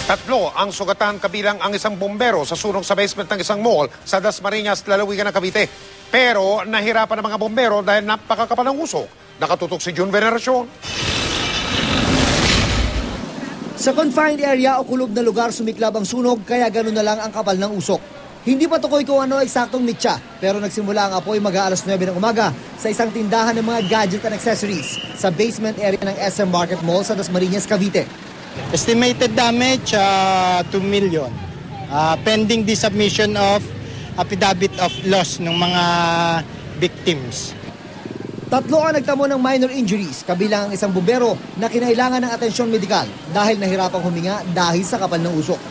Tatlo ang sugatan kabilang ang isang bombero sa sunog sa basement ng isang mall sa Dasmariñas, lalawigan ng Cavite. Pero nahirapan ang mga bombero dahil napakakapal ng usok. Nakatutok si June Veneracion. Sa confined area o kulog na lugar sumiklab ang sunog kaya gano'n na lang ang kapal ng usok. Hindi pa tukoy kung ano eksaktong mitya pero nagsimula ang apoy mag-aalas 9 ng umaga sa isang tindahan ng mga gadget and accessories sa basement area ng SM Market Mall sa Dasmariñas, Cavite. Estimated damage 2 million. Pending the submission of affidavit of loss ng mga victims. Tatlo ang nagtamo ng minor injuries, kabilang ang isang bumbero na kinailangan ng atensyon medikal dahil nahirapang huminga dahil sa kapal ng usok.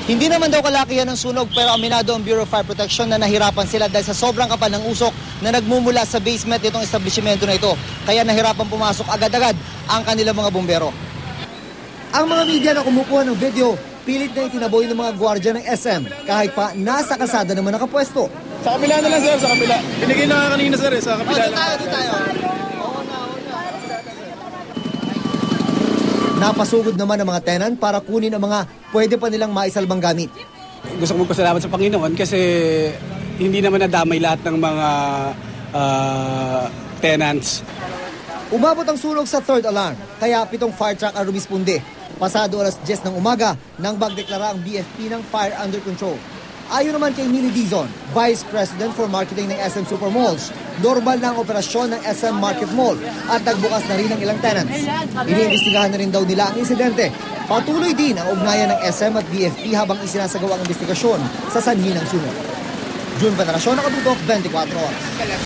Hindi naman daw kalakihan ng sunog pero aminado ang Bureau of Fire Protection na nahirapan sila dahil sa sobrang kapal ng usok na nagmumula sa basement nitong establishmento na ito. Kaya nahirapan pumasok agad-agad ang kanilang mga bumbero. Ang mga media na kumukuha ng video, pilit na itinaboy ng mga gwardiya ng SM kahit pa nasa kalsada naman nakapwesto. Sa kabila na lang sir, sa kabila. Binigay na nga kanina sir, sa kabila lang. Tayo. Napasugod naman ng mga tenant para kunin ang mga pwede pa nilang maisalbang gamit. Gusto ko magpasalamat sa Panginoon kasi hindi naman nadamay lahat ng mga tenants. Umabot ang sunog sa third alarm, kaya 7 fire truck ang rumisponde. Pasado alas 10 ng umaga nang magdeklara ang BFP ng fire under control. Ayon naman kay Nili Dizon, Vice President for Marketing ng SM Supermalls, normal na ang operasyon ng SM Market Mall at nagbukas na rin ang ilang tenants. Iniimbestigahan na rin daw nila ang insidente. Patuloy din ang ugnayan ng SM at BFP habang isinasagawa ang investigasyon sa sanhi ng sunog. June Veneracion, Nakatutok, 24 Oras.